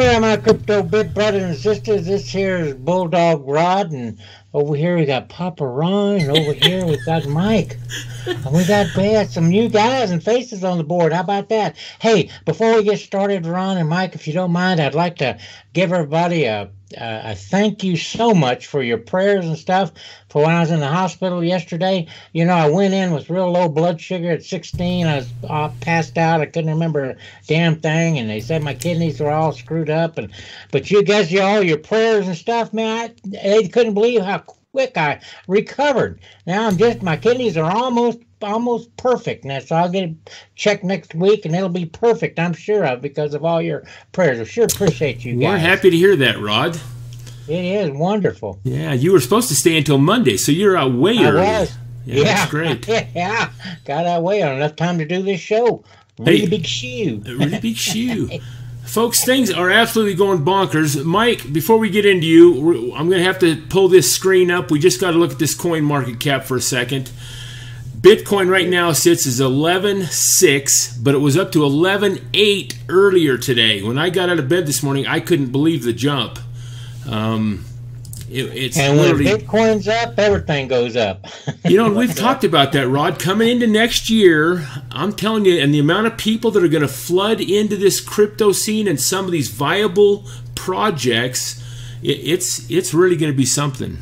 there, my crypto big brothers and sisters. This here is Bulldog Rod, and over here we got Papa Ron, and over here we got Mike. And we got some new guys and faces on the board. How about that? Hey, before we get started, Ron and Mike, if you don't mind, I'd like to give everybody a thank you so much for your prayers and stuff for when I was in the hospital yesterday. You know, I went in with real low blood sugar at 16. I was passed out. I couldn't remember a damn thing, and they said my kidneys were all screwed up. But you guys, all your prayers and stuff, man, they couldn't believe how quick I recovered. Now my kidneys are almost perfect now, so I'll get it checked next week, and it'll be perfect, I'm sure of, because of all your prayers. I sure appreciate you guys. We're happy to hear that, Rod. It is wonderful. Yeah, you were supposed to stay until Monday, so you're out way early. I was. Yeah, that's great. Yeah, got out way on enough time to do this show. Really big shoe. Really big shoe. Folks, things are absolutely going bonkers. Mike, before we get into you, I'm going to have to pull this screen up. We just got to look at this coin market cap for a second. Bitcoin right now sits as 11.6, but it was up to 11.8 earlier today. When I got out of bed this morning, I couldn't believe the jump. It's and when Bitcoin's up, everything goes up. You know, we've talked about that, Rod. Coming into next year, I'm telling you, and the amount of people that are going to flood into this crypto scene and some of these viable projects, it's really going to be something.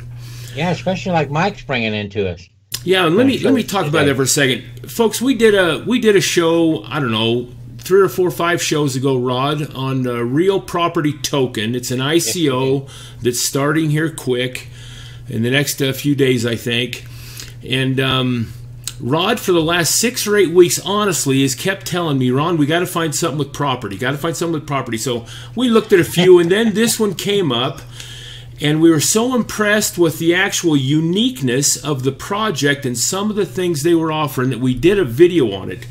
Yeah, especially like Mike's bringing into us. Yeah, and let me talk about that for a second, folks. We did a show, I don't know, 3 or 4 or 5 shows ago, Rod, on Real Property Token. It's an ICO that's starting here quick in the next few days, I think. And Rod, for the last 6 or 8 weeks, honestly, has kept telling me, Ron, we got to find something with property. Got to find something with property. So we looked at a few, and then this one came up. And we were so impressed with the actual uniqueness of the project and some of the things they were offering that we did a video on it.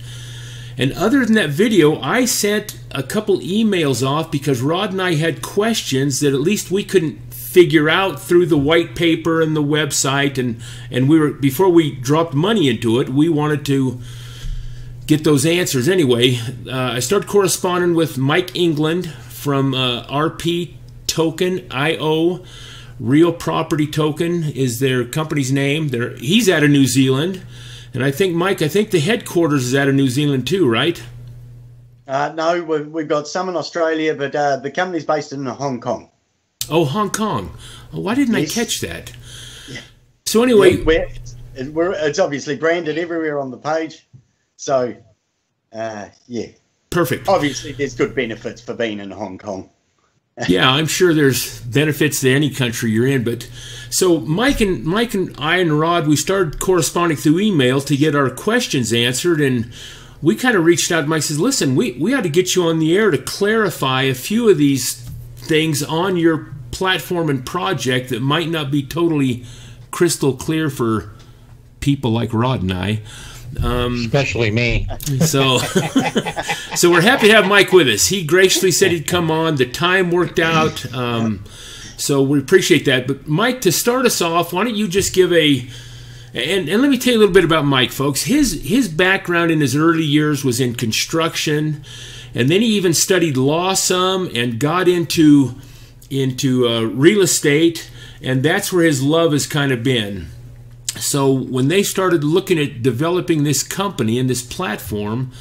And other than that video, I sent a couple emails off because Rod and I had questions that at least we couldn't figure out through the white paper and the website. And we were, before we dropped money into it, we wanted to get those answers. Anyway, I started corresponding with Mike England from RPTs. Token.io. Real Property Token is their company's name. He's out of New Zealand, and I think, Mike, the headquarters is out of New Zealand too, right? No, we've got some in Australia, but the company's based in Hong Kong. Oh, Hong Kong. Oh, why didn't I catch that? Yeah. So anyway, it's obviously branded everywhere on the page. So, yeah. Perfect. Obviously, there's good benefits for being in Hong Kong. Yeah, I'm sure there's benefits to any country you're in, but so Mike and I and Rod, we started corresponding through email to get our questions answered, and we kind of reached out. Mike says, "Listen, we ought to get you on the air to clarify a few of these things on your platform and project that might not be totally crystal clear for people like Rod and I." Especially me. So we're happy to have Mike with us. He graciously said he'd come on. The time worked out. So we appreciate that. But Mike, to start us off, why don't you just give and let me tell you a little bit about Mike, folks. His background in his early years was in construction, and then he even studied law some and got into real estate, and that's where his love has kind of been. So when they started looking at developing this company and this platform,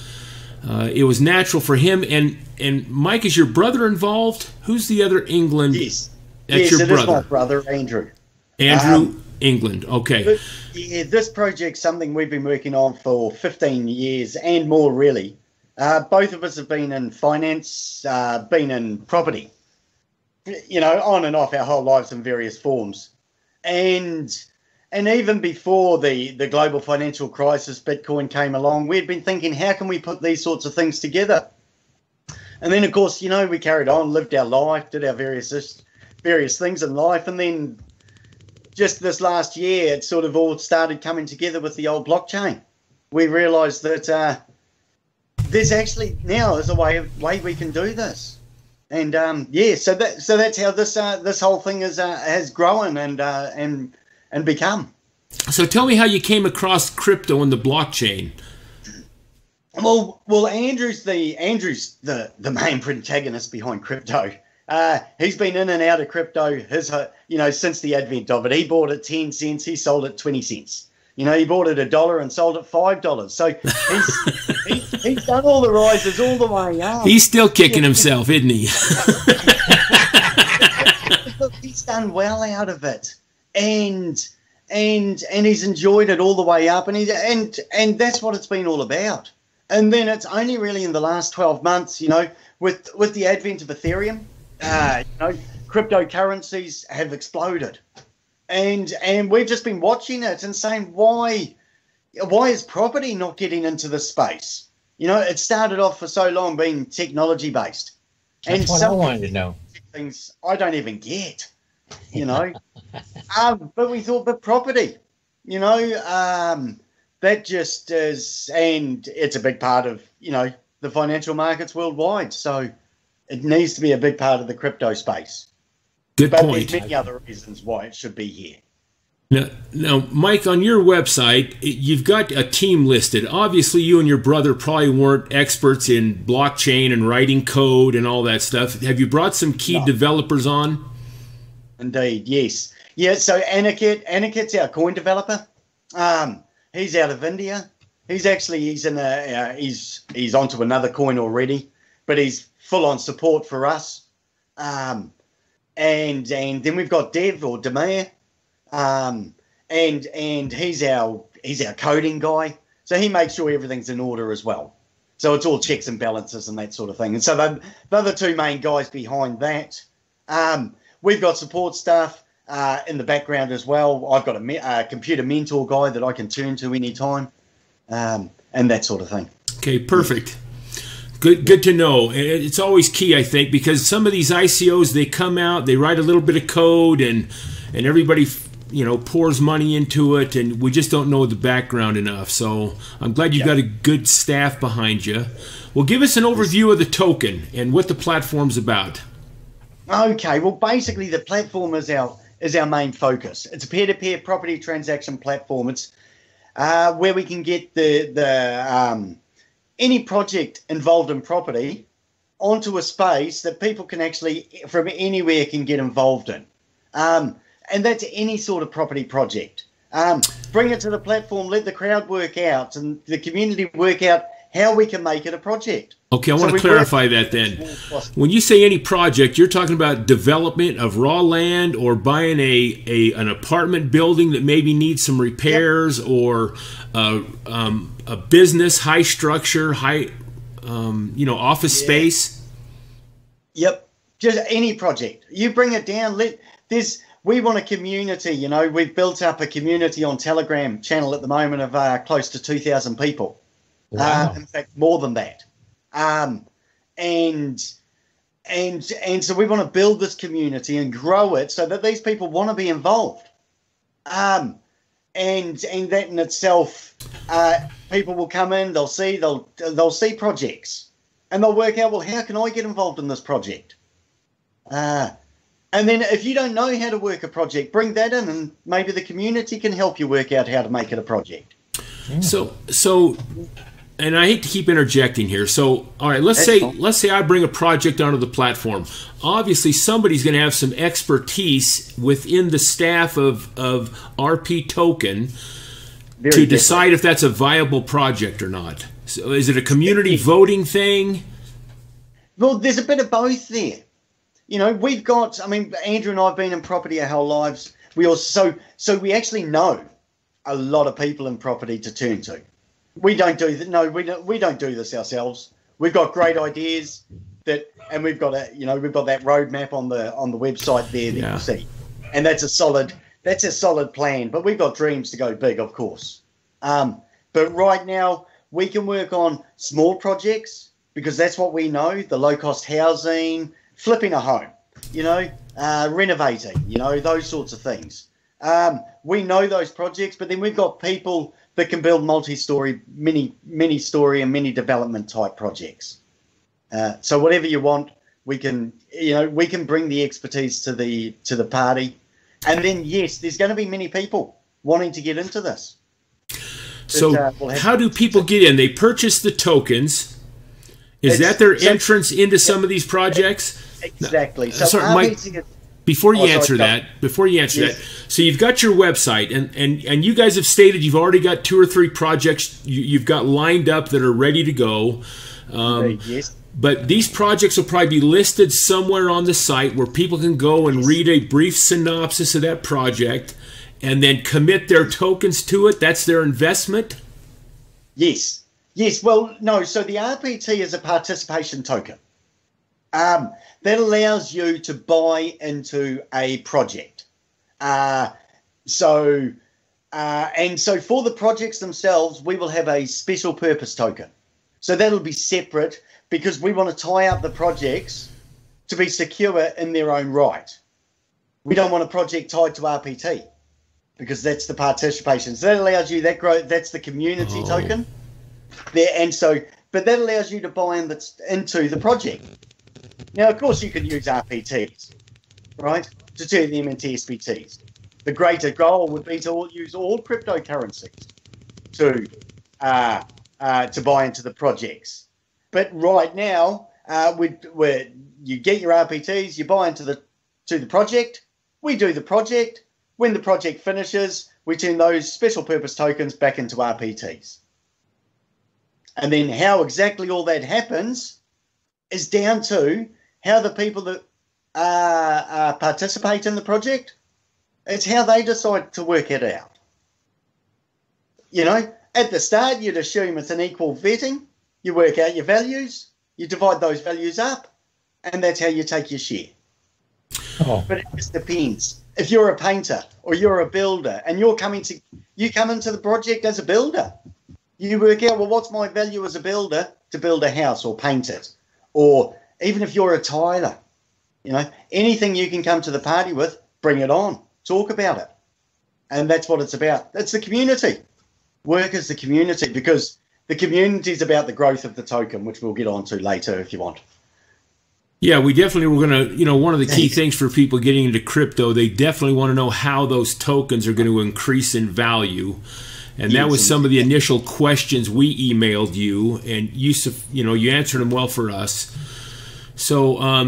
it was natural for him. And Mike, is your brother involved? Who's the other England? Yes, that's your brother. Is my brother, Andrew. Andrew England. Okay. But, yeah, this project's something we've been working on for 15 years and more, really. Both of us have been in finance, been in property, you know, on and off our whole lives in various forms. And even before the global financial crisis, Bitcoin came along, we'd been thinking, how can we put these sorts of things together? And then, of course, you know, we carried on, lived our life, did our various things in life. And then just this last year, it sort of all started coming together with the old blockchain. We realized that there's actually now is a way we can do this. And yeah, so that's how this whole thing has grown and become. So tell me how you came across crypto and the blockchain. Well, Andrew's the main protagonist behind crypto. He's been in and out of crypto since the advent of it. He bought it 10 cents, he sold it 20 cents. He bought it $1 and sold it $5. So he's done all the rises all the way up. He's still kicking himself, isn't he? Look, he's done well out of it, and he's enjoyed it all the way up, and that's what it's been all about. And then it's only really in the last 12 months, with the advent of Ethereum, cryptocurrencies have exploded. And we've just been watching it and saying, why is property not getting into this space? It started off for so long being technology based. That's what I wanted to know. Things I don't even get, but we thought, but property, that just is, and it's a big part of, the financial markets worldwide. So it needs to be a big part of the crypto space. Good but point. There's many other reasons why it should be here. Now, Mike, on your website, you've got a team listed. Obviously, you and your brother probably weren't experts in blockchain and writing code and all that stuff. Have you brought some key developers on? Indeed, yes. Yeah, so Anikit's our coin developer. He's out of India. He's onto another coin already, but he's full on support for us. And then we've got Dev or Demir, and he's our coding guy. So he makes sure everything's in order as well. So it's all checks and balances and that sort of thing. And so the other two main guys behind that. We've got support staff in the background as well. I've got a computer mentor guy that I can turn to anytime, and that sort of thing. Okay, perfect. Good to know. It's always key, I think, because some of these ICOs, they come out, they write a little bit of code, and everybody pours money into it, and we just don't know the background enough. So I'm glad you've got a good staff behind you. Well, give us an overview of the token and what the platform's about. Okay, well, basically the platform is our main focus. It's a peer-to-peer property transaction platform. It's where we can get the any project involved in property onto a space that people can actually, from anywhere, can get involved in. And that's any sort of property project. Bring it to the platform, let the crowd work out and the community work out how we can make it a project. Okay, I want to clarify that then. When you say any project, you're talking about development of raw land or buying an apartment building that maybe needs some repairs, or a business, high structure, office space. Yep, just any project. You bring it down. We want a community. We've built up a community on Telegram channel at the moment of close to 2,000 people. Wow. In fact, more than that. And so we want to build this community and grow it so that these people want to be involved. And that in itself, people will come in, they'll see projects, and they'll work out, well, how can I get involved in this project? And then if you don't know how to work a project, bring that in, and maybe the community can help you work out how to make it a project. So, and I hate to keep interjecting here. So, all right, let's say I bring a project onto the platform. Obviously, somebody's going to have some expertise within the staff of RP Token to decide if that's a viable project or not. So, is it a community voting thing? Well, there's a bit of both there. We've got. Andrew and I have been in property our whole lives. We actually know a lot of people in property to turn to. We don't do that. No, we don't do this ourselves. We've got great ideas and we've got that roadmap on the website there that you see, and that's a solid plan. But we've got dreams to go big, of course. But right now we can work on small projects because that's what we know: the low cost housing, flipping a home, renovating, those sorts of things. We know those projects, but then we've got people that can build multi-story, mini-story and mini development type projects. So whatever you want, we can bring the expertise to the party. And then, yes, there's going to be many people wanting to get into this. So how do people get in? They purchase the tokens. Is that their entrance into some of these projects? Exactly. So Mike, before you answer that, so you've got your website, and you guys have stated you've already got 2 or 3 projects you've got lined up that are ready to go. Yes. But these projects will probably be listed somewhere on the site where people can go and read a brief synopsis of that project and then commit their tokens to it. That's their investment? Yes. Yes. Well, no. So the RPT is a participation token. That allows you to buy into a project. And so for the projects themselves, we will have a special purpose token. So that'll be separate because we want to tie up the projects to be secure in their own right. We don't want a project tied to RPT because that's the participation. So that allows you that's the community token. But that allows you to buy into the project. Now, of course, you can use RPTs, right, to turn them into SPTs. The greater goal would be to use all cryptocurrencies to buy into the projects. But right now, where you get your RPTs, you buy into the project. We do the project. When the project finishes, we turn those special purpose tokens back into RPTs. And then how exactly all that happens is down to how the people that participate in the project, it's how they decide to work it out. You know, at the start, you'd assume it's an equal vetting. You work out your values, you divide those values up, and that's how you take your share. But it just depends. If you're a painter or you're a builder and you come into the project as a builder, you work out, well, what's my value as a builder to build a house or paint it? Or even if you're a tiler, you know, anything you can come to the party with, bring it on, talk about it. And that's what it's about. It's the community. Work as the community, because the community is about the growth of the token, which we'll get on to later if you want. Yeah, we definitely were going to, one of the key things for people getting into crypto, they definitely want to know how those tokens are going to increase in value. And that was some of the initial questions we emailed you, and you answered them well for us. So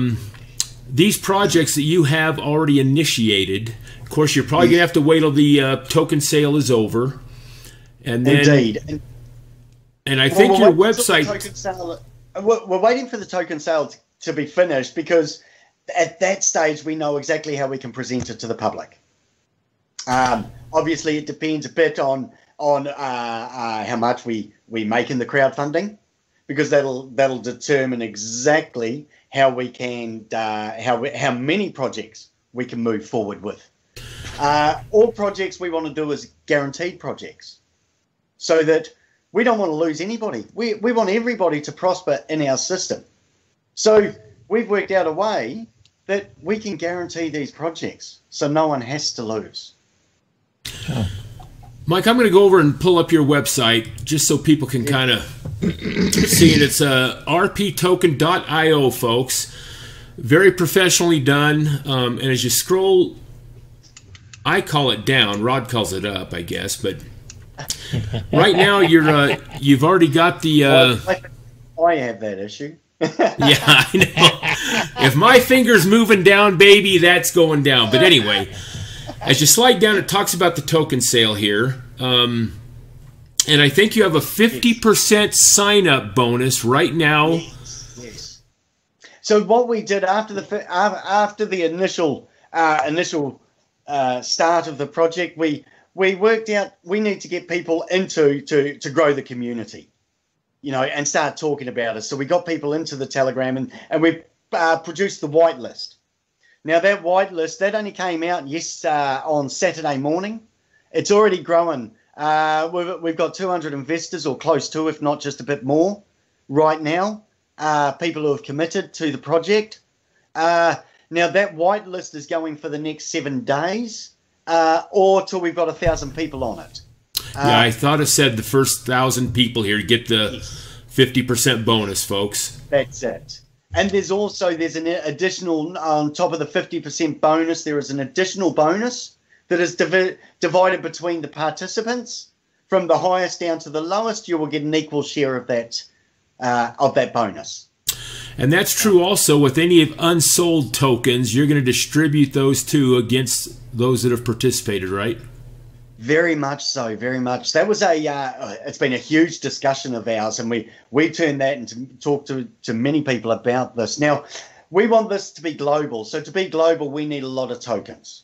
these projects that you have already initiated, of course, you're probably going to have to wait till the token sale is over. And then, indeed. And I think your website... We're waiting for the token sale to be finished because at that stage we know exactly how we can present it to the public. Obviously, it depends a bit on how much we make in the crowdfunding, because that'll determine exactly how we can how many projects we can move forward with. All projects we want to do is guaranteed projects, so that we don't want to lose anybody. We want everybody to prosper in our system. So we've worked out a way that we can guarantee these projects so no one has to lose. Oh. Mike, I'm going to go over and pull up your website just so people can kind of see it. It's rptoken.io, folks. Very professionally done. And as you scroll, I call it down. Rod calls it up, I guess. But right now, you've already got the... I have that issue. Yeah, I know. If my finger's moving down, baby, that's going down. But anyway... As you slide down, it talks about the token sale here. And I think you have a 50% sign-up bonus right now. Yes. So what we did after the initial start of the project, we worked out we need to get people to grow the community, and start talking about it. So we got people into the Telegram and we produced the whitelist. Now, that whitelist, that only came out on Saturday morning. It's already growing. We've got 200 investors or close to, if not just a bit more, right now. People who have committed to the project. Now, that whitelist is going for the next 7 days or till we've got 1,000 people on it. Yeah, I thought it said the first 1,000 people here get the 50% bonus, folks. That's it. And there's an additional, on top of the 50% bonus, there is an additional bonus that is divided between the participants. From the highest down to the lowest, you will get an equal share of that bonus. And that's true also with any of unsold tokens. You're going to distribute those too against those that have participated, right? Very much so, very much. That was it's been a huge discussion of ours, and we turned that into talk to many people about this. Now, we want this to be global. So to be global, we need a lot of tokens.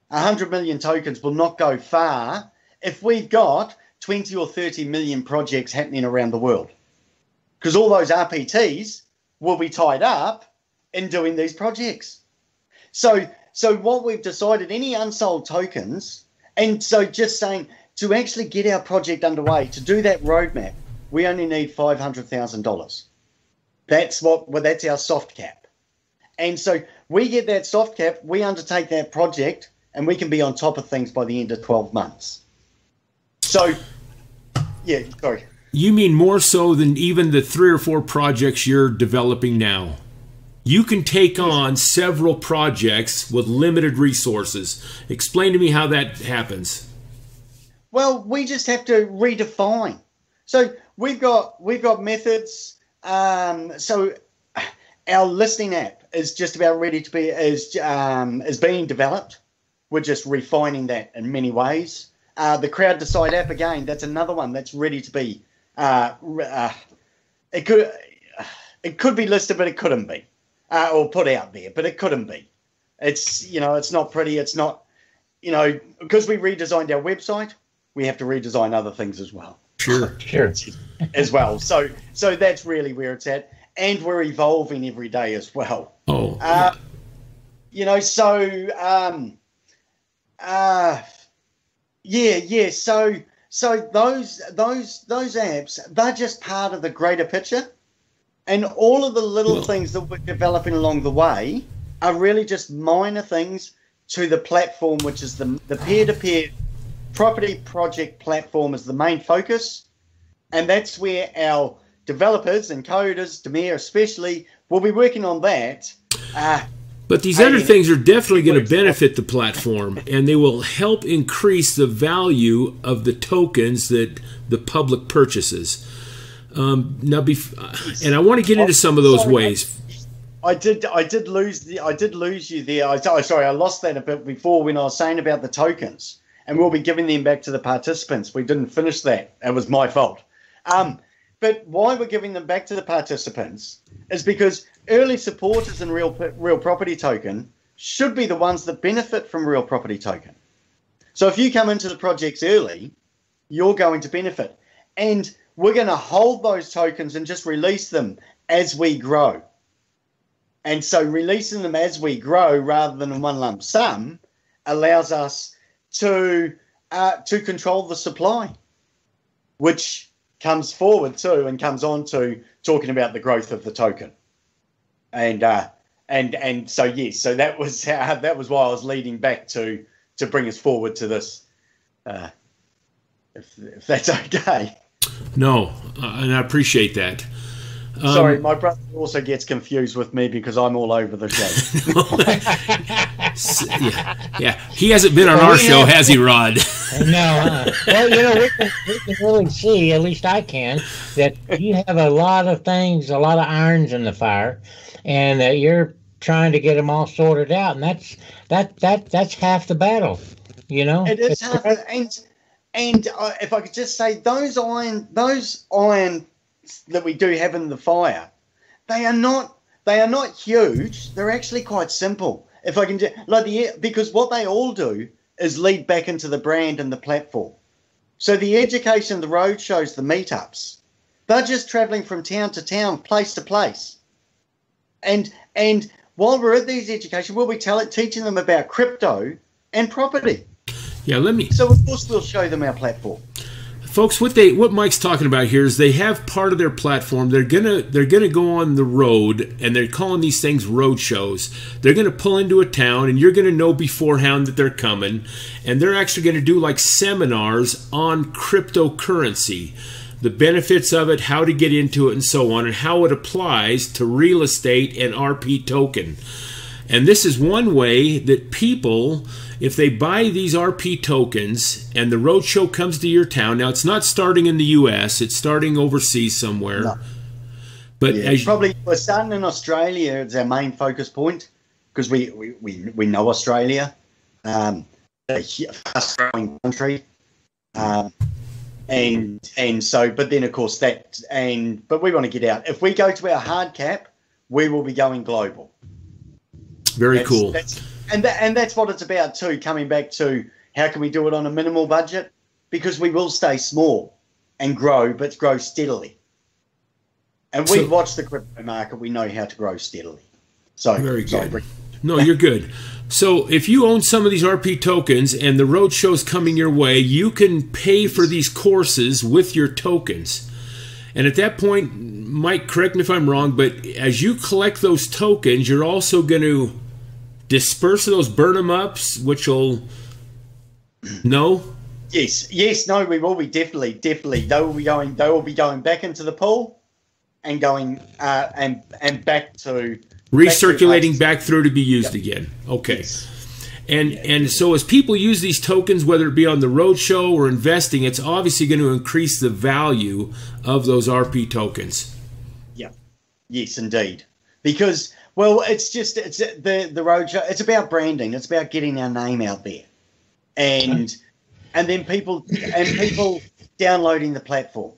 100 million tokens will not go far if we've got 20 or 30 million projects happening around the world. Because all those RPTs will be tied up in doing these projects. So what we've decided, any unsold tokens, and so just saying, to actually get our project underway, to do that roadmap, we only need $500,000. That's our soft cap. And so we get that soft cap, we undertake that project, and we can be on top of things by the end of 12 months. So, yeah, sorry. You mean more so than even the 3 or 4 projects you're developing now? You can take on several projects with limited resources. Explain to me how that happens. Well, we just have to redefine. So we've got methods. So our listing app is just about ready to be is being developed. We're just refining that in many ways. The Crowd Decide app, again, that's another one that's ready to be. It could be listed, but it couldn't be. Or put out there, but it couldn't be. It's, it's not pretty. It's not, because we redesigned our website, we have to redesign other things as well. Sure. As well. So that's really where it's at. And we're evolving every day as well. Oh. Yeah. So those apps, they're just part of the greater picture. And all of the little things that we're developing along the way are really just minor things to the platform, which is the peer-to-peer property project platform is the main focus. And that's where our developers and coders, Demir especially, will be working on that. But these other things are definitely going to benefit the platform, and they will help increase the value of the tokens that the public purchases. And I want to get into some of those ways. I did lose you there. I lost that a bit before when I was saying about the tokens, and we'll be giving them back to the participants. We didn't finish that. It was my fault. But why we're giving them back to the participants is because early supporters in Real Property Token should be the ones that benefit from Real Property Token. So if you come into the projects early, you're going to benefit. And we're going to hold those tokens and just release them as we grow. And so releasing them as we grow rather than in one lump sum allows us to control the supply, which comes forward to and comes on to talking about the growth of the token. And so yes, so that was why I was leading back to bring us forward to this, if that's okay. No, and I appreciate that. Sorry, my brother also gets confused with me because I'm all over the show. yeah. He hasn't been on our show, has he, Rod? No. Well, we can really see, at least I can, that you have a lot of things, a lot of irons in the fire, and that you're trying to get them all sorted out, and that's half the battle. It is half, and if I could just say, those iron that we do have in the fire, they are not huge. They're actually quite simple. If I can because what they all do is lead back into the brand and the platform. So the education, the road shows, the meetups, they're just traveling from town to town, place to place. And while we're at these education, we'll be teaching them about crypto and property. Yeah, So of course we'll show them our platform. Folks, what Mike's talking about here is they have part of their platform. They're gonna go on the road, and they're calling these things road shows. They're gonna pull into a town, and you're gonna know beforehand that they're coming, and they're actually gonna do like seminars on cryptocurrency, the benefits of it, how to get into it, and so on, and how it applies to real estate and RP token. And this is one way that people, if they buy these RP tokens and the roadshow comes to your town, now it's not starting in the U.S., it's starting overseas somewhere. No. But probably we're starting in Australia. It's our main focus point because we know Australia, a fast-growing country, and so. But then of course but we want to get out. If we go to our hard cap, we will be going global. Very cool. And that's what it's about too. Coming back to how can we do it on a minimal budget? Because we will stay small and grow, but grow steadily. And we watch the crypto market. We know how to grow steadily. So very good. No, you're good. So if you own some of these RP tokens and the roadshow's coming your way, you can pay for these courses with your tokens. And at that point, Mike, correct me if I'm wrong, but as you collect those tokens, you're also going to disperse those, burn them up, which will... No? Yes, no, we will be definitely. They will be going back into the pool and going and back to recirculating back through to be used again. Okay. Yes. And so as people use these tokens, whether it be on the roadshow or investing, it's obviously going to increase the value of those RP tokens. Yeah. Yes, indeed. Because it's the roadshow. It's about branding. It's about getting our name out there, and then people downloading the platform,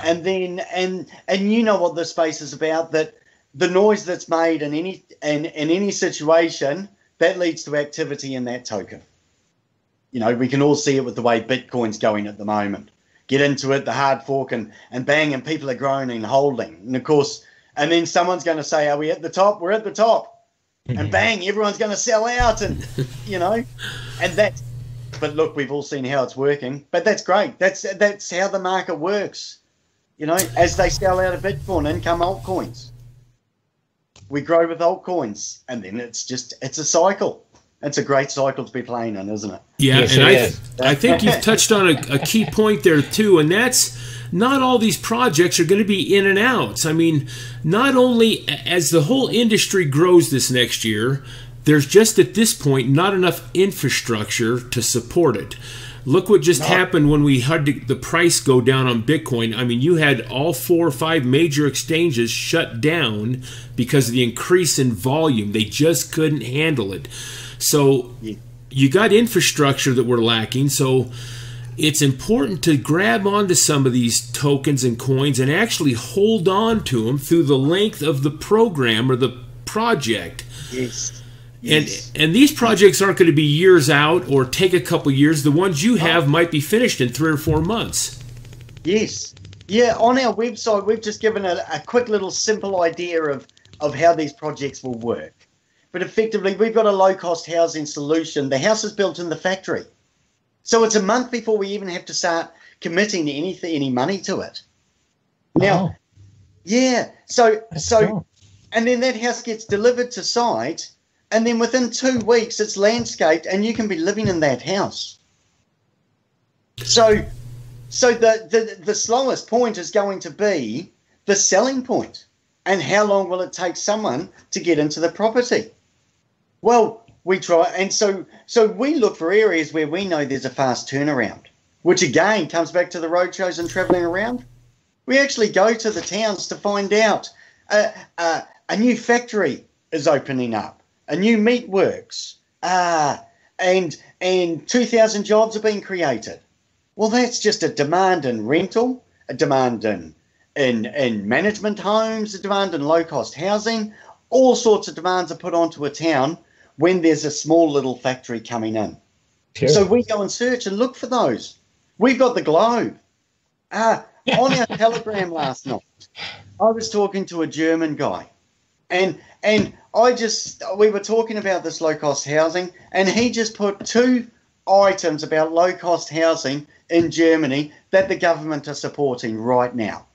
and then and you know what this space is about. That the noise that's made in any situation that leads to activity in that token. You know, we can all see it with the way Bitcoin's going at the moment. Get into it, the hard fork, and bang, and people are growing and holding. And of course, and then someone's going to say, "Are we at the top? We're at the top." And bang, everyone's going to sell out, and you know, and that's. But look, we've all seen how it's working. But that's great. That's how the market works. You know, as they sell out of Bitcoin, in come altcoins. We grow with altcoins, and then it's a cycle. It's a great cycle to be playing in, isn't it? Yeah, yes, and I think you've touched on a key point there too, and that's not all these projects are going to be in and outs. I mean, not only as the whole industry grows this next year, there's just at this point not enough infrastructure to support it. Look what just happened when we had the price go down on Bitcoin. I mean, you had all 4 or 5 major exchanges shut down because of the increase in volume. They just couldn't handle it. So you got infrastructure that we're lacking. So it's important to grab onto some of these tokens and coins and actually hold on to them through the length of the program or the project. Yes. Yes. And these projects aren't going to be years out or take a couple years. The ones you have might be finished in 3 or 4 months. Yes. Yeah, on our website, we've just given a quick little simple idea of how these projects will work. But effectively, we've got a low-cost housing solution. The house is built in the factory. So it's a month before we even have to start committing any money to it. Now, yeah. So, and then that house gets delivered to site. And then within 2 weeks, it's landscaped, and you can be living in that house. So the slowest point is going to be the selling point, and how long will it take someone to get into the property? Well, we try, and so we look for areas where we know there's a fast turnaround, which again comes back to the roadshows and travelling around. We actually go to the towns to find out a new factory is opening up. A new meat works, and 2,000 jobs are being created. Well, that's just a demand in rental, a demand in management homes, a demand in low-cost housing. All sorts of demands are put onto a town when there's a small little factory coming in. Sure. So we go and search and look for those. We've got the globe. On our Telegram last night, I was talking to a German guy, and we were talking about this low-cost housing, and he just put 2 items about low-cost housing in Germany that the government are supporting right now.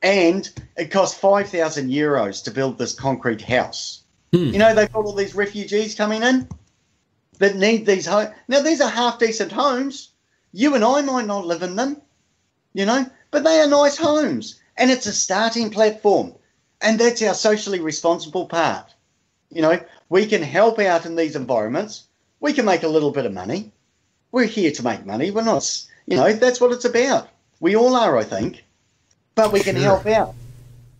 And it cost 5,000 euros to build this concrete house. You know, they've got all these refugees coming in that need these homes. Now, these are half-decent homes. You and I might not live in them, you know, but they are nice homes. And it's a starting platform. And that's our socially responsible part. You know, we can help out in these environments. We can make a little bit of money. We're here to make money. We're not, you know, that's what it's about. We all are, I think. But we can help out.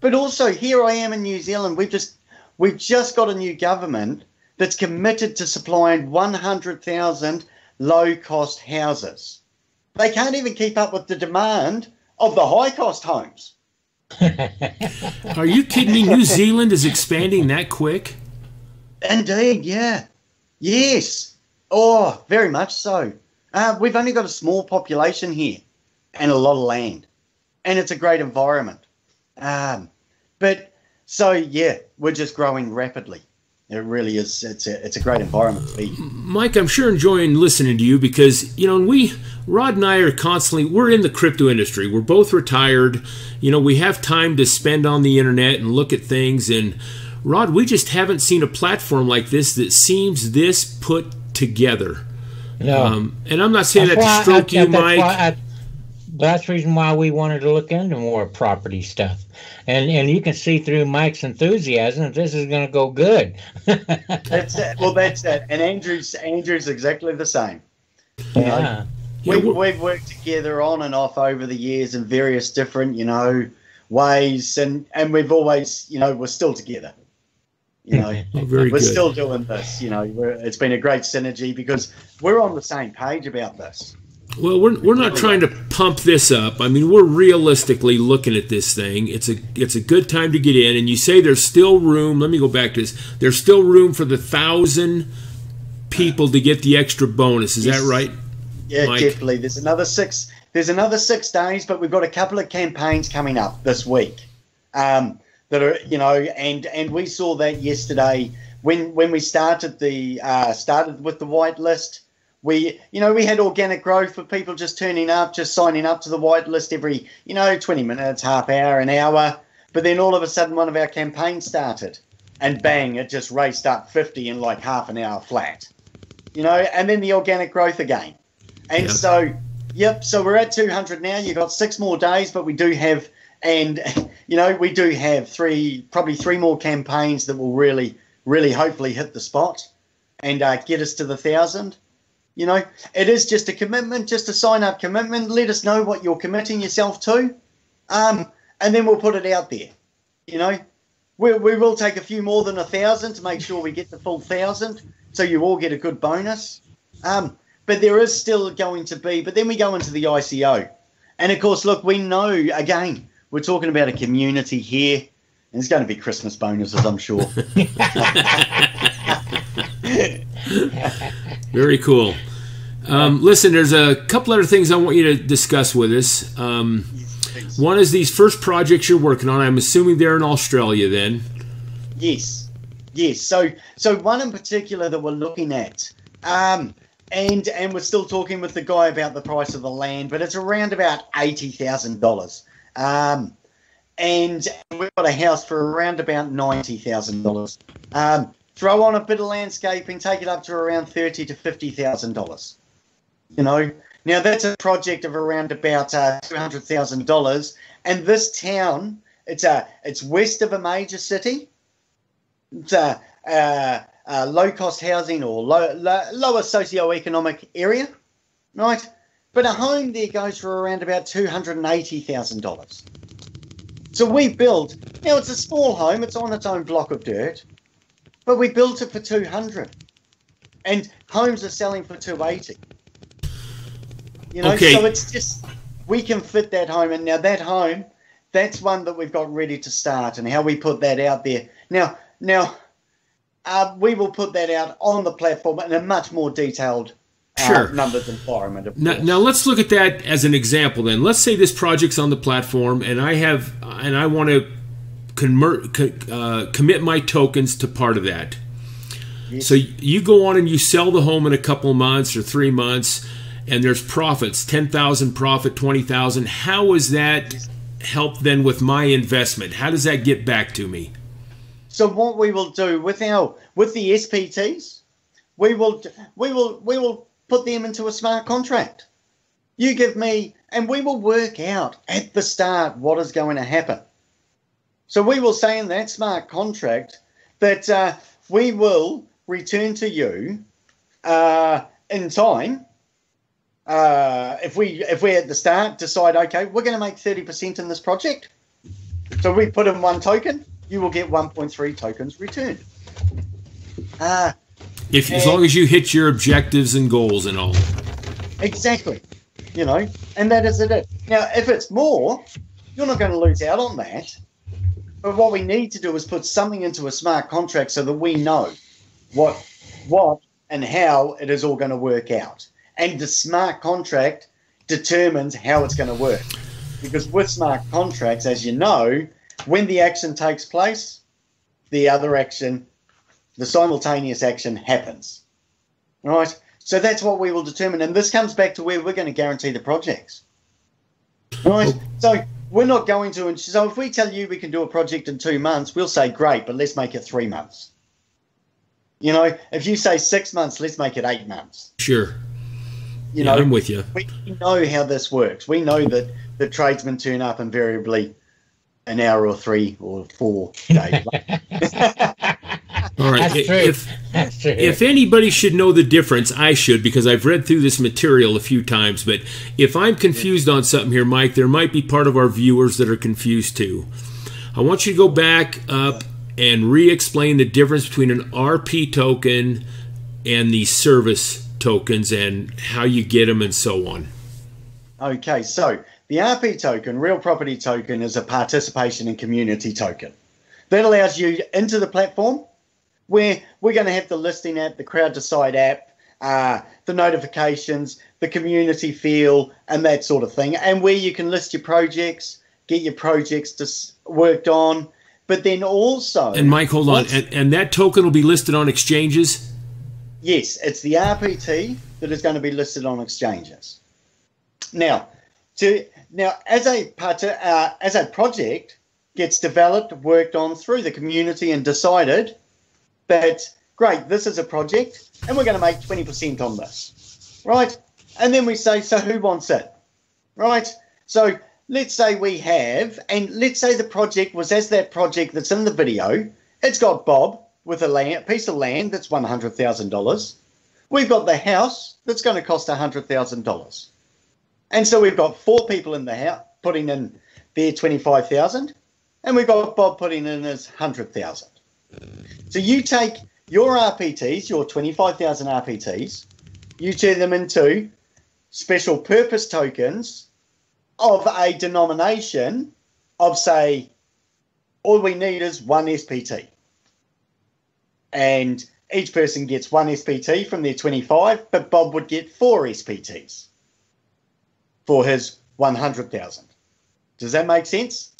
But also here I am in New Zealand. We've just got a new government that's committed to supplying 100,000 low-cost houses. They can't even keep up with the demand of the high-cost homes. Are you kidding me? New Zealand is expanding that quick? Indeed, yeah. Yes. Oh, very much so. We've only got a small population here and a lot of land. And it's a great environment. But so, yeah, we're just growing rapidly. It really is. It's a great environment to be. Mike, I'm sure enjoying listening to you because, Rod and I are constantly, we're in the crypto industry. We're both retired. We have time to spend on the internet and look at things. And Rod, we just haven't seen a platform like this that seems this put together. No. And I'm not saying that to stroke you, Mike. That's the reason why we wanted to look into more property stuff. And you can see through Mike's enthusiasm that this is going to go good. That's it. Well, that's it. And Andrew's exactly the same. Yeah. We've worked together on and off over the years in various different, ways. And we've always, we're still together. We're still doing this. It's been a great synergy because we're on the same page about this. Well, we're not trying to pump this up. I mean, we're realistically looking at this thing. It's a good time to get in. And you say there's still room. Let me go back to this. There's still room for the 1,000 people to get the extra bonus. Is that right? Yeah, Mike? definitely. There's another 6 days, but we've got a couple of campaigns coming up this week. That are, and we saw that yesterday when we started with the white list. We had organic growth for people just turning up, just signing up to the white list every, 20 minutes, half hour, an hour. But then all of a sudden one of our campaigns started and bang, it just raced up 50 in like half an hour flat, and then the organic growth again. And so we're at 200 now. You've got 6 more days, but we do have, we do have probably three more campaigns that will really, really hopefully hit the spot and get us to the 1,000. It is just a commitment, just a sign-up commitment. Let us know what you're committing yourself to, and then we'll put it out there. We will take a few more than 1,000 to make sure we get the full 1,000, so you all get a good bonus. But there is still going to be. But then we go into the ICO, and of course, look, we know again we're talking about a community here, and there's going to be Christmas bonuses, I'm sure. Very cool. Listen, there's a couple other things I want you to discuss with us. One is these first projects you're working on. I'm assuming they're in Australia then. Yes. So one in particular that we're looking at, and we're still talking with the guy about the price of the land, but it's around about $80,000. And we've got a house for around about $90,000. Throw on a bit of landscaping, take it up to around $30,000 to $50,000. Now that's a project of around about $200,000. And this town, it's west of a major city. It's a low-cost housing or lower socioeconomic area, right? But a home there goes for around about $280,000. So we built. Now it's a small home; it's on its own block of dirt. But we built it for 200, and homes are selling for 280. Okay. So it's just we can fit that home, and now that home, that's one that we've got ready to start, and how we put that out there. Now, we will put that out on the platform in a much more detailed numbers environment. Now let's look at that as an example. Then let's say this project's on the platform, and I want to commit my tokens to part of that. Yes. So you go on and you sell the home in a couple of months or 3 months, and there's profits, 10,000 profit, 20,000. How is that help then with my investment? How does that get back to me? So what we will do with the SPTs, we will put them into a smart contract. You give me, and we will work out at the start what is going to happen. So we will say in that smart contract that we will return to you in time. If we at the start decide, okay, we're going to make 30% in this project, So we put in 1 token, you will get 1.3 tokens returned. As long as you hit your objectives and goals and all. Exactly. You know, and that is it. Now, if it's more, you're not going to lose out on that. But what we need to do is put something into a smart contract so that we know what and how it is all going to work out. And the smart contract determines how it's going to work. Because with smart contracts, as you know, when the action takes place, the other action, the simultaneous action happens. Right? So that's what we will determine. And this comes back to where we're going to guarantee the projects. Right? So we're not going to. So if we tell you we can do a project in 2 months, we'll say, great, but let's make it 3 months. You know, if you say 6 months, let's make it 8 months. Sure. You know, I'm with you. We know how this works. We know that the tradesmen turn up invariably an hour or 3 or 4 days later. All right. That's true. If anybody should know the difference, I should, because I've read through this material a few times. But if I'm confused on something here, Mike, there might be part of our viewers that are confused too. I want you to go back up and re-explain the difference between an RP token and the service tokens and how you get them and so on. Okay, so the RP token, real property token, is a participation and community token. That allows you into the platform where we're going to have the listing app, the crowd decide app, the notifications, the community feel, and that sort of thing, and where you can list your projects, get your projects worked on, but then also... And Mike, hold on, and that token will be listed on exchanges? Yes, it's the RPT that is going to be listed on exchanges. Now, as a project gets developed, worked on through the community and decided that, great, this is a project and we're going to make 20% on this, right? And then we say, so who wants it, right? So let's say we have, and let's say the project was as that project that's in the video. It's got Bob with a piece of land that's $100,000. We've got the house that's going to cost $100,000. And so we've got 4 people in the house putting in their $25,000, and we've got Bob putting in his $100,000. So you take your RPTs, your 25,000 RPTs, you turn them into special purpose tokens of a denomination of, say, all we need is 1 SPT. And each person gets 1 SPT from their 25, but Bob would get 4 SPTs for his 100,000. Does that make sense?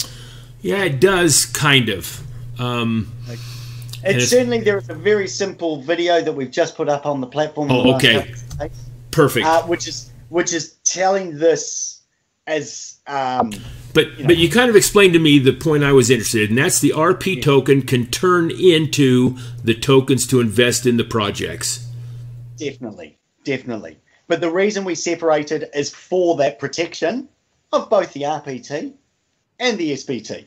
Yeah, it does, kind of. Certainly, there is a very simple video that we've just put up on the platform. Oh, okay. Perfect. Which is telling this as... But you kind of explained to me the point I was interested in. That's the RP token can turn into the tokens to invest in the projects. Definitely. But the reason we separated is for that protection of both the RPT and the SPT.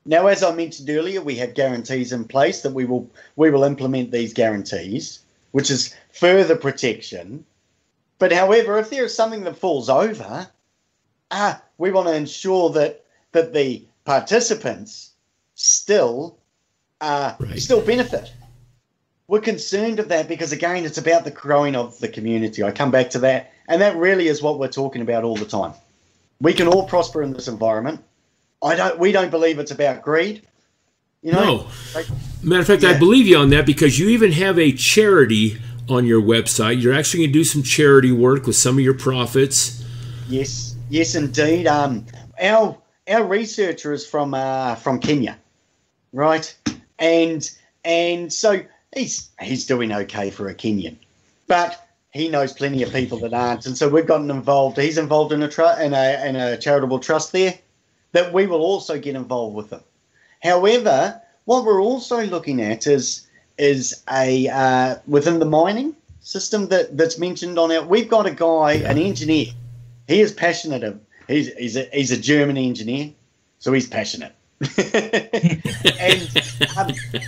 Now, as I mentioned earlier, we have guarantees in place that we will implement these guarantees, which is further protection. But however, if there is something that falls over, we want to ensure that the participants still benefit. We're concerned of that because, again, it's about the growing of the community. I come back to that, and that really is what we're talking about all the time. We can all prosper in this environment. We don't believe it's about greed. You know? No. Matter of fact, I believe you on that because you even have a charity on your website. You're actually going to do some charity work with some of your profits. Yes, indeed. Our researcher is from Kenya, right? And so he's doing okay for a Kenyan, but he knows plenty of people that aren't, and so we've gotten involved. He's involved in a charitable trust there that we will also get involved with them. However, what we're also looking at is a within the mining system that's mentioned on it. We've got a guy, an engineer. He is passionate. He's a German engineer, so he's passionate.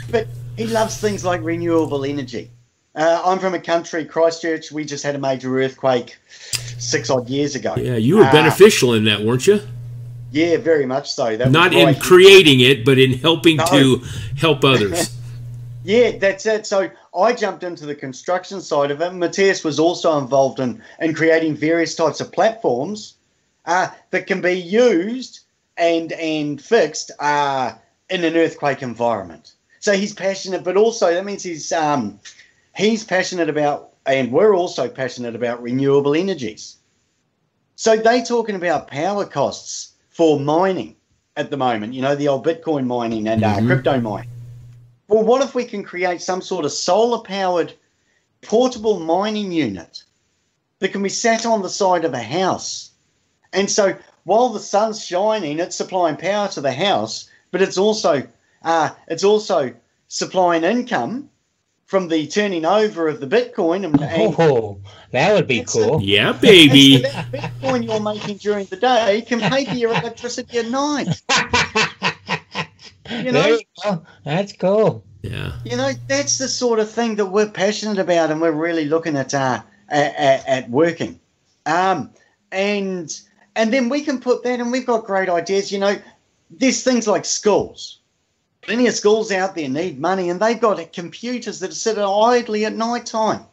But he loves things like renewable energy. I'm from a country, Christchurch. We just had a major earthquake 6 odd years ago. Yeah, you were beneficial in that, weren't you? Yeah, very much so. That Not in creating it, but in helping to help others. Yeah, that's it. So I jumped into the construction side of it. Matthias was also involved in creating various types of platforms that can be used and fixed in an earthquake environment. So he's passionate, but also that means he's passionate about, and we're also passionate about, renewable energies. So they're talking about power costs for mining at the moment, you know, the old Bitcoin mining and crypto mining. Well, what if we can create some sort of solar-powered portable mining unit that can be sat on the side of a house? And so while the sun's shining, it's supplying power to the house, but it's also supplying income from the turning over of the Bitcoin. That would be cool. Yeah, baby. So that Bitcoin you're making during the day can pay for your electricity at night. You know? There you go. That's cool. Yeah. You know, that's the sort of thing that we're passionate about, and we're really looking at working. And then we can put that, and we've got great ideas. You know, there's things like schools. Plenty of schools out there need money, and they've got computers that sit idly at night time.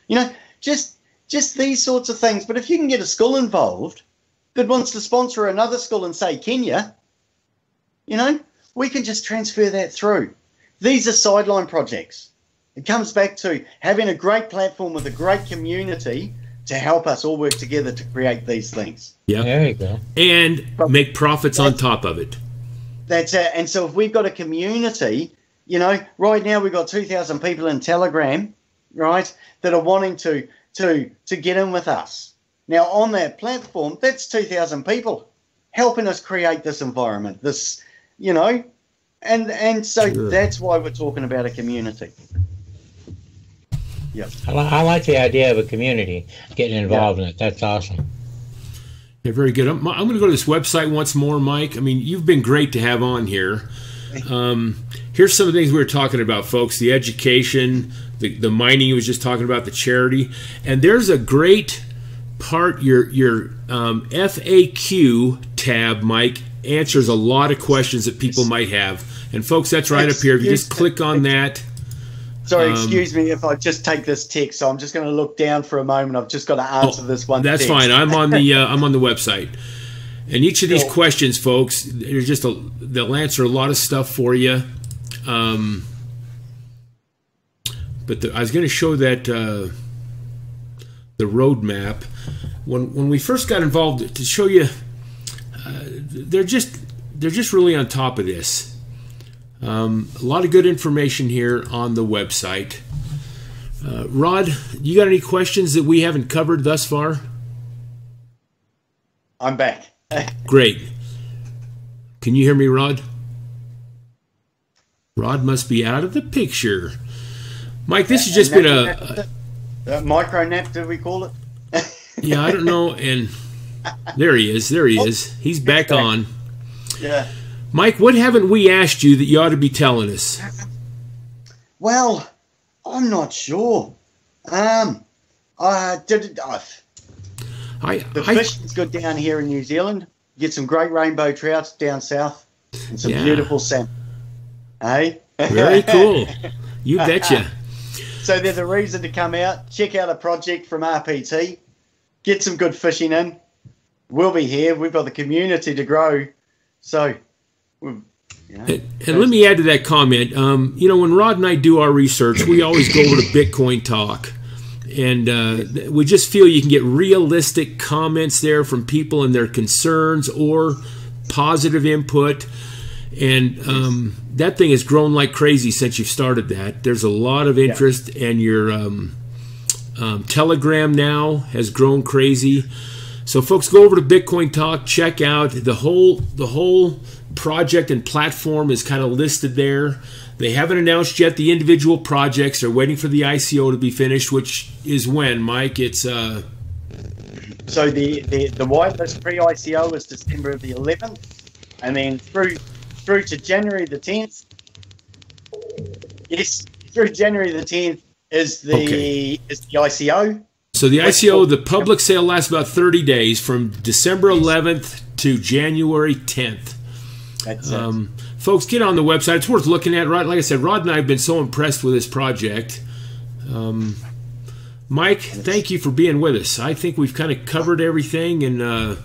You know, just these sorts of things. But if you can get a school involved that wants to sponsor another school in, say, Kenya, you know, we can just transfer that through. These are sideline projects. It comes back to having a great platform with a great community to help us all work together to create these things. Yeah, there you go. And make profits on top of it. That's it. And so if we've got a community, you know, right now we've got 2,000 people in Telegram, right, that are wanting to get in with us. Now on that platform, that's 2,000 people helping us create this environment, this, you know, and so that's why we're talking about a community. Yeah, I like the idea of a community getting involved in it. That's awesome. Yeah, very good. I'm going to go to this website once more, Mike. I mean, you've been great to have on here. Here's some of the things we were talking about, folks. The education, the mining you was just talking about, the charity. And there's a great part, your FAQ tab, Mike, answers a lot of questions that people might have. And, folks, that's right up here. If you just click on that. Sorry, excuse me if I just take this text. So I'm just going to look down for a moment. I've just got to answer this one. That's text. fine. I'm on the website, and each of these questions, folks, there's just they'll answer a lot of stuff for you. But I was going to show that the roadmap when we first got involved to show you. They're just really on top of this. A lot of good information here on the website. Rod, you got any questions that we haven't covered thus far? I'm back. Great. Can you hear me, Rod? Rod must be out of the picture. Mike, this has just been a micro nap, did we call it? Yeah, I don't know. And there he is. There he is. He's back on. Yeah. Mike, what haven't we asked you that you ought to be telling us? Well, I'm not sure. The fishing's good down here in New Zealand. Get some great rainbow trouts down south and some beautiful salmon. Hey? Very cool. You betcha. So there's a reason to come out, check out a project from RPT, get some good fishing in. We'll be here. We've got the community to grow. So... And let me add to that comment. You know, when Rod and I do our research, we always go over to Bitcoin Talk. And we just feel you can get realistic comments there from people and their concerns or positive input. And that thing has grown like crazy since you've started that. There's a lot of interest, and your Telegram now has grown crazy. So, folks, go over to Bitcoin Talk, check out the whole project and platform is kind of listed there. They haven't announced yet the individual projects. They're waiting for the ICO to be finished, which is when, Mike? It's so the whitelist pre-ICO is December the 11th, and then through to January the 10th. Yes, through January the 10th is the ICO. So the ICO, the public sale lasts about 30 days from December 11th to January 10th. That's it. Folks, get on the website. It's worth looking at. Rod, like I said, Rod and I have been so impressed with this project. Mike, thank you for being with us. I think we've kind of covered everything. And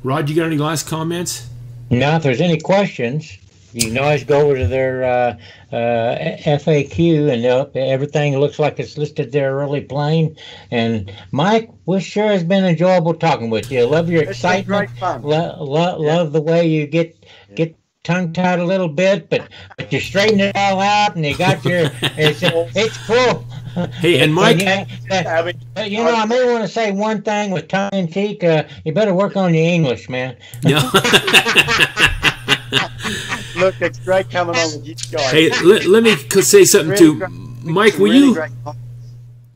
Rod, you got any last comments? Now, if there's any questions, you can always go over to their FAQ, and everything looks like it's listed there really plain. And Mike, we sure has been enjoyable talking with you. Love your excitement. Great fun. Love the way you get tongue-tied a little bit, but you straighten it all out, and you got your it's cool. Hey, and Mike, I may want to say one thing with tongue in cheek. You better work on your English, man. Yeah. Look, it's great coming on with you guys. Hey, let me say something too, Mike. Will you?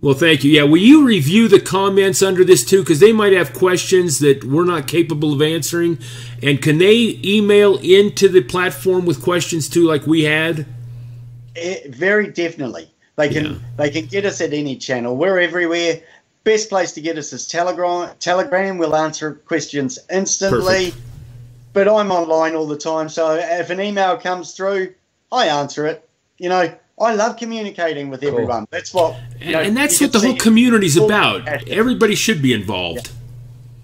Well, thank you. Yeah, will you review the comments under this too? Because they might have questions that we're not capable of answering. And can they email into the platform with questions too, like we had? Very definitely. They can get us at any channel. We're everywhere. Best place to get us is Telegram. We'll answer questions instantly. Perfect. But I'm online all the time, so if an email comes through, I answer it. I love communicating with everyone. That's what, and that's what the whole community's about. Passion. Everybody should be involved.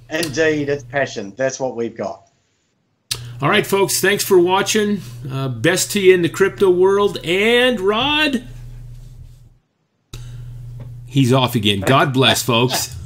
Yeah. Indeed, it's passion. That's what we've got. All right, folks, thanks for watching. Best to you in the crypto world. And Rod, he's off again. God bless, folks.